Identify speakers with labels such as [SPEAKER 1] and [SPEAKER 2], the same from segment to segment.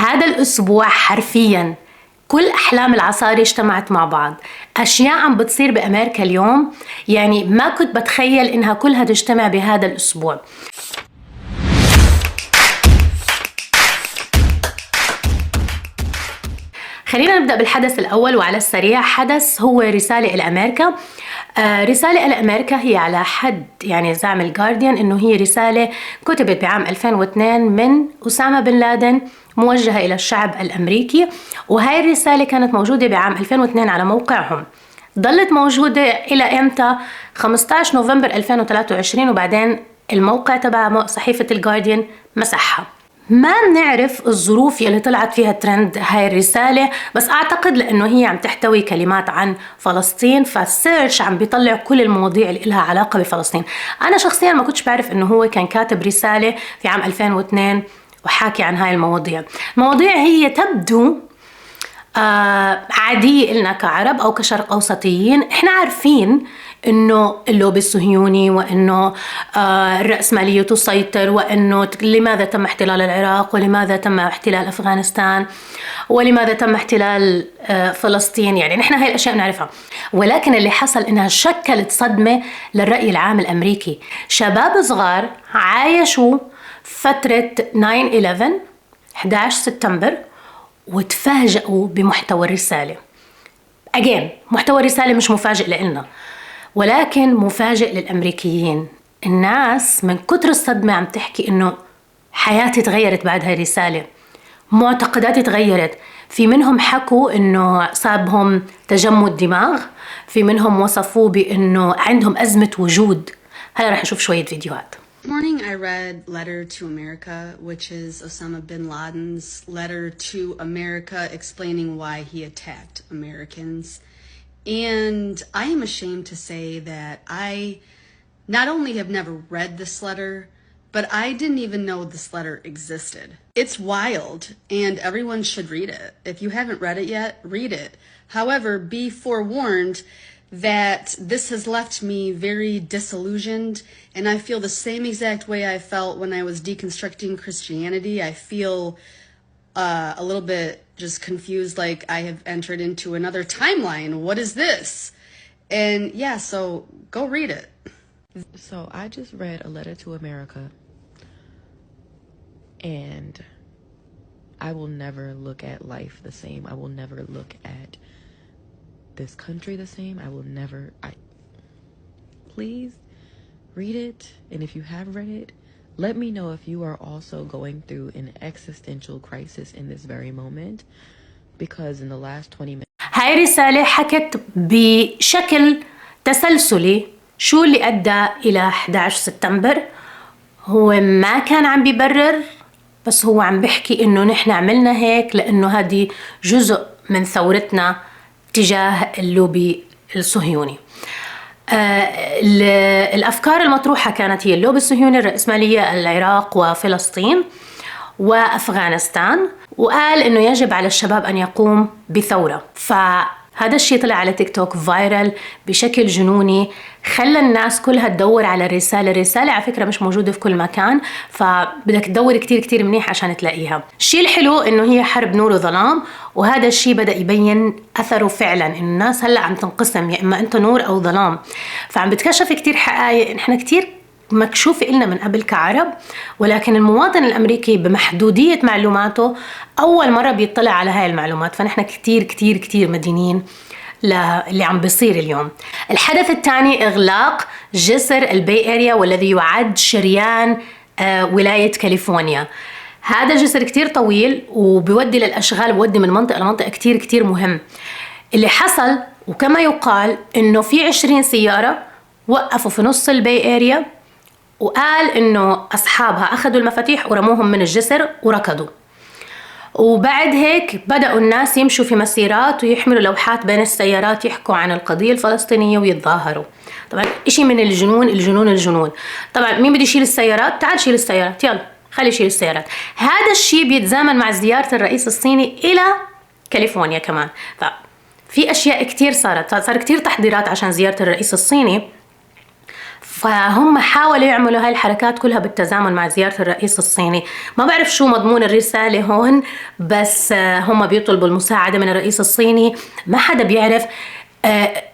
[SPEAKER 1] هذا الأسبوع حرفياً كل أحلام العصاري اجتمعت مع بعض. أشياء عم بتصير بأمريكا اليوم يعني ما كنت بتخيل إنها كلها تجتمع بهذا الأسبوع. خلينا نبدأ بالحدث الأول وعلى السريع. حدث هو رسالة إلى أمريكا. رسالة إلى أمريكا هي على حد يعني زعم الجارديان إنه هي رسالة كتبت بعام 2002 من أسامة بن لادن موجهة إلى الشعب الأمريكي، وهاي الرسالة كانت موجودة بعام 2002 على موقعهم. ظلت موجودة إلى إمتى؟ 15 نوفمبر 2023، وبعدين الموقع تبع صحيفة الجارديان مسحها. ما بنعرف الظروف يلي طلعت فيها ترند هاي الرسالة، بس أعتقد لأنه هي عم تحتوي كلمات عن فلسطين فالسيرش عم بيطلع كل المواضيع اللي لها علاقة بفلسطين. أنا شخصيا ما كنتش بعرف أنه هو كان كاتب رسالة في عام 2002 وحاكي عن هاي المواضيع. المواضيع هي تبدو عادية إلنا كعرب أو كشرق أوسطيين. إحنا عارفين إنه اللوبي الصهيوني وإنه الرأسمالية تسيطر، وإنه لماذا تم احتلال العراق ولماذا تم احتلال أفغانستان ولماذا تم احتلال فلسطين. يعني نحن هاي الأشياء نعرفها، ولكن اللي حصل إنها شكلت صدمة للرأي العام الأمريكي. شباب صغار عايشوا فترة 9/11 11 سبتمبر وتفاجئوا بمحتوى الرسالة. محتوى الرسالة مش مفاجئ لإلنا ولكن مفاجئ للأمريكيين. الناس من كتر الصدمة عم تحكي إنه حياتي تغيرت بعد هاي الرسالة، معتقداتي تغيرت. في منهم حكوا إنه صابهم تجمد دماغ، في منهم وصفوه بإنه عندهم أزمة وجود. هلا رح نشوف شوية فيديوهات.
[SPEAKER 2] This morning I read Letter to America, which is Osama bin Laden's letter to America explaining why he attacked Americans. And I am ashamed to say that I not only have never read this letter, but I didn't even know this letter existed. It's wild and everyone should read it. If you haven't read it yet, read it. However, be forewarned that this has left me very disillusioned, and I feel the same exact way I felt when I was deconstructing Christianity. I feel a little bit just confused, like I have entered into another timeline. What is this? And yeah, so go read it.
[SPEAKER 3] So I just read A Letter to America, and I will never look at life the same. I will never look at this country the same. I will never. Please read it, and if you have read it, let me know if you are also going through an existential crisis in this very moment, because in the last 20 minutes
[SPEAKER 1] هاي رسالة حكت بشكل تسلسلي شو اللي أدى إلى 11 سبتمبر. هو ما كان عم بيبرر، بس هو عم بيحكي إنه نحن عملنا هيك لأنه هذه جزء من ثورتنا تجاه اللوبي الصهيوني. الأفكار المطروحة كانت هي اللوبي الصهيوني، الرأسمالية، العراق وفلسطين وأفغانستان، وقال إنه يجب على الشباب أن يقوم بثورة. فهذا الشيء طلع على تيك توك فايرال بشكل جنوني، خلى الناس كلها تدور على الرسالة. الرسالة على فكرة مش موجودة في كل مكان، فبدك تدور كتير كتير منيح عشان تلاقيها. الشيء الحلو إنه هي حرب نور وظلام، وهذا الشيء بدأ يبين أثره فعلا. إن الناس هلأ عم تنقسم، يا إما أنت نور أو ظلام، فعم بتكشف كتير حقائق إحنا كتير مكشوفة إلنا من قبل كعرب، ولكن المواطن الأمريكي بمحدودية معلوماته أول مرة بيطلع على هاي المعلومات. فنحن كتير كتير كتير مدينين اللي عم بيصير اليوم. الحدث الثاني اغلاق جسر الباي اريا، والذي يعد شريان ولاية كالفورنيا. هذا جسر كتير طويل وبيودي للأشغال، بيودي من منطقة لمنطقة كتير كتير مهم. اللي حصل وكما يقال إنه في 20 سيارة وقفوا في نص الباي اريا، وقال إنه أصحابها أخذوا المفاتيح ورموهم من الجسر وركضوا. وبعد هيك بدأوا الناس يمشوا في مسيرات ويحملوا لوحات بين السيارات يحكوا عن القضية الفلسطينية ويتظاهروا. طبعا إشي من الجنون الجنون الجنون. طبعا مين بده يشيل السيارات؟ تعال شيل السيارات، يلا خلي يشيل السيارات. هذا الشيء بيتزامن مع زيارة الرئيس الصيني إلى كاليفورنيا كمان. ففي أشياء كتير صار كتير تحضيرات عشان زيارة الرئيس الصيني. فهم حاولوا يعملوا هاي الحركات كلها بالتزامن مع زيارة الرئيس الصيني. ما بعرف شو مضمون الرسالة هون، بس هم بيطلبوا المساعدة من الرئيس الصيني. ما حدا بيعرف.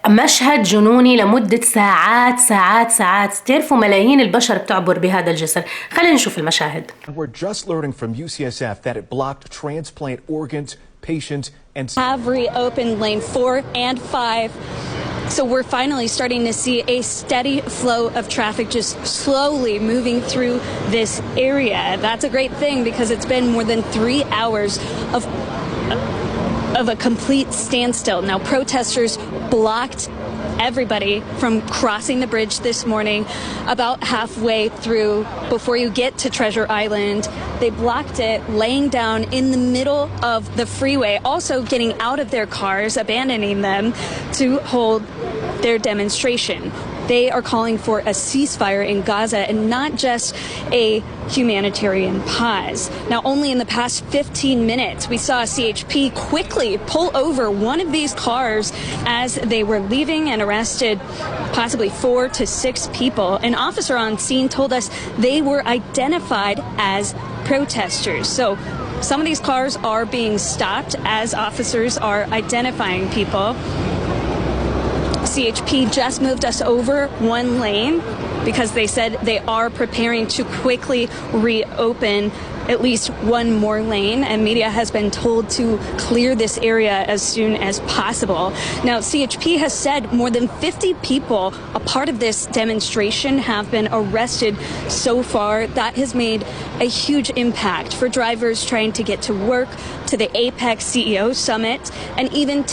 [SPEAKER 1] مشهد جنوني لمدة ساعات ساعات ساعات. تعرفوا ملايين البشر بتعبر بهذا الجسر. خلينا نشوف المشاهد.
[SPEAKER 4] We're just learning from UCSF that it blocked transplant organs, patients and
[SPEAKER 5] have reopened lane 4 and 5. So we're finally starting to see a steady flow of traffic just slowly moving through this area. That's a great thing because it's been more than 3 hours of a complete standstill. Now, protesters blocked everybody from crossing the bridge this morning about halfway through before you get to Treasure Island. They blocked it, laying down in the middle of the freeway, also getting out of their cars, abandoning them to hold their demonstration. They are calling for a ceasefire in Gaza and not just a humanitarian pause. Now, only in the past 15 minutes, we saw CHP quickly pull over one of these cars as they were leaving and arrested possibly 4 to 6 people. An officer on scene told us they were identified as protesters. So some of these cars are being stopped as officers are identifying people. CHP just moved us over 1 lane because they said they are preparing to quickly reopen at least 1 more lane, and media has been told to clear this area as soon as possible. Now, CHP has said more than 50 people a part of this demonstration have been arrested so far. That has made a huge impact for drivers trying to get to work, to the APEC CEO summit, and even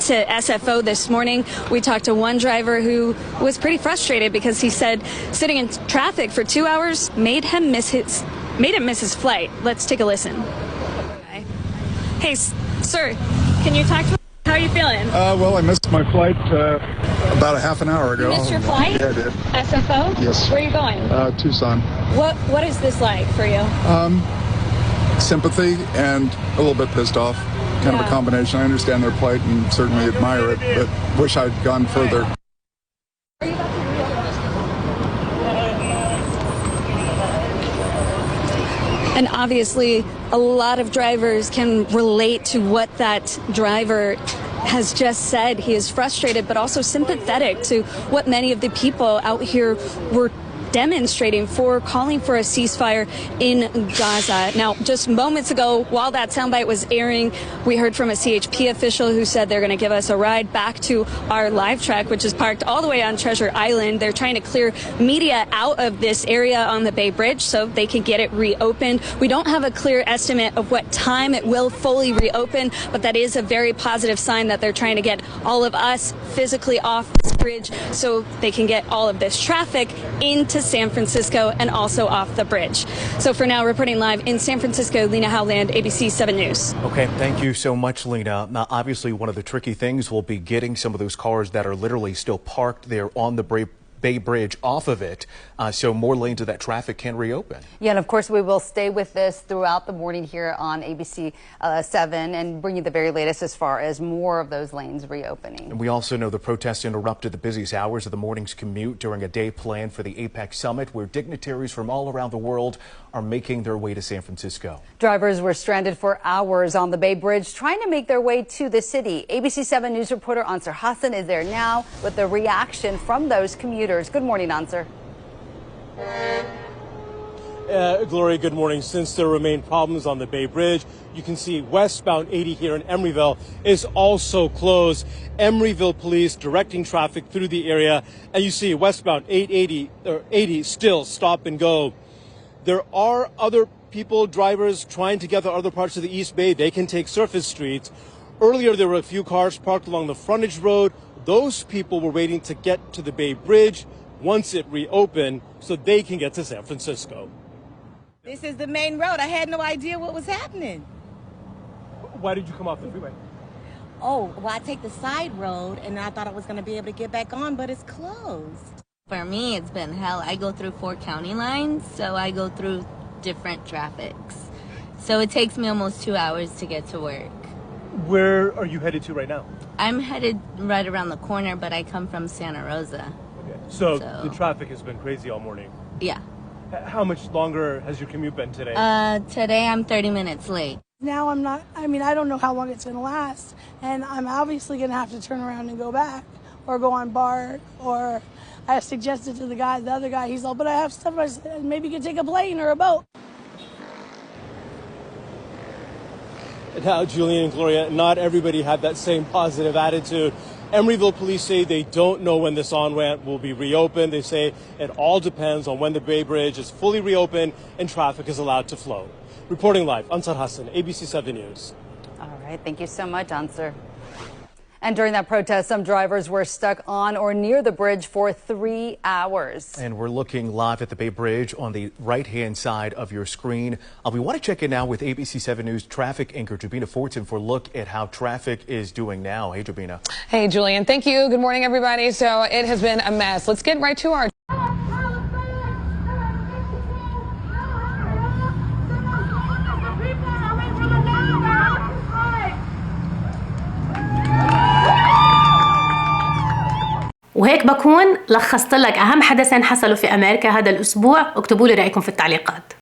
[SPEAKER 5] to SFO this morning. We talked to one driver who was pretty frustrated because he said sitting in traffic for 2 hours made him miss his flight. Let's take a listen. Hey, sir, can you talk to me? How are you feeling?
[SPEAKER 6] Well, I missed my flight about a half an hour ago.
[SPEAKER 5] You missed your flight?
[SPEAKER 6] Yeah, I did.
[SPEAKER 5] SFO?
[SPEAKER 6] Yes.
[SPEAKER 5] Where are you going?
[SPEAKER 6] Tucson.
[SPEAKER 5] What is this like for you?
[SPEAKER 6] Sympathy and a little bit pissed off. Kind of a combination. I understand their plight and certainly admire it, but wish I'd gone further.
[SPEAKER 5] And obviously, a lot of drivers can relate to what that driver has just said. He is frustrated, but also sympathetic to what many of the people out here were demonstrating for, calling for a ceasefire in Gaza. Now, just moments ago, while that soundbite was airing, we heard from a CHP official who said they're going to give us a ride back to our live track, which is parked all the way on Treasure Island. They're trying to clear media out of this area on the Bay Bridge so they can get it reopened. We don't have a clear estimate of what time it will fully reopen, but that is a very positive sign that they're trying to get all of us physically off this bridge so they can get all of this traffic into San Francisco and also off the bridge. So for now, reporting live in San Francisco, Lena Howland, ABC 7 News.
[SPEAKER 4] Okay, thank you so much, Lena. Now, obviously, one of the tricky things will be getting some of those cars that are literally still parked there on the Bay Bridge off of it, so more lanes of that traffic can reopen.
[SPEAKER 7] Yeah, and of course we will stay with this throughout the morning here on ABC 7 and bring you the very latest as far as more of those lanes reopening.
[SPEAKER 4] And we also know the protests interrupted the busiest hours of the morning's commute during a day planned for the APEC summit, where dignitaries from all around the world are making their way to San Francisco.
[SPEAKER 7] Drivers were stranded for hours on the Bay Bridge trying to make their way to the city. ABC 7 News reporter Ansar Hassan is there now with the reaction from those commuters. Good morning, Ansar.
[SPEAKER 8] Gloria, good morning. Since there remain problems on the Bay Bridge, you can see westbound 80 here in Emeryville is also closed. Emeryville police directing traffic through the area, and you see westbound 80 still stop and go. There are other people, drivers, trying to get to other parts of the East Bay. They can take surface streets. Earlier, there were a few cars parked along the frontage road. Those people were waiting to get to the Bay Bridge once it reopened so they can get to San Francisco.
[SPEAKER 9] This is the main road. I had no idea what was happening.
[SPEAKER 8] Why did you come off the freeway?
[SPEAKER 9] Oh, well, I take the side road, and I thought I was going to be able to get back on, but it's closed.
[SPEAKER 10] For me, it's been hell. I go through 4 county lines, so I go through different traffics. So it takes me almost 2 hours to get to work.
[SPEAKER 8] Where are you headed to right now?
[SPEAKER 10] I'm headed right around the corner, but I come from Santa Rosa.
[SPEAKER 8] So the traffic has been crazy all morning.
[SPEAKER 10] Yeah.
[SPEAKER 8] How much longer has your commute been today?
[SPEAKER 10] Today I'm 30 minutes late.
[SPEAKER 11] Now I don't know how long it's going to last, and I'm obviously going to have to turn around and go back or go on BART, or I suggested to the other guy, he's like, but I have stuff, I said, maybe you could take a plane or a boat.
[SPEAKER 8] Now, Julian and Gloria, not everybody had that same positive attitude. Emeryville police say they don't know when this on-ramp will be reopened. They say it all depends on when the Bay Bridge is fully reopened and traffic is allowed to flow. Reporting live, Ansar Hassan, ABC 7 News.
[SPEAKER 7] All right, thank you so much, Ansar. And during that protest, some drivers were stuck on or near the bridge for 3 hours.
[SPEAKER 4] And we're looking live at the Bay Bridge on the right-hand side of your screen. We want to check in now with ABC 7 News traffic anchor Jabina Fortin for a look at how traffic is doing now. Hey, Jabina.
[SPEAKER 12] Hey, Julian. Thank you. Good morning, everybody. So it has been a mess. Let's get right to our...
[SPEAKER 1] وهيك بكون لخصت لك أهم حدثين حصلوا في أمريكا هذا الأسبوع. اكتبوا لي رأيكم في التعليقات.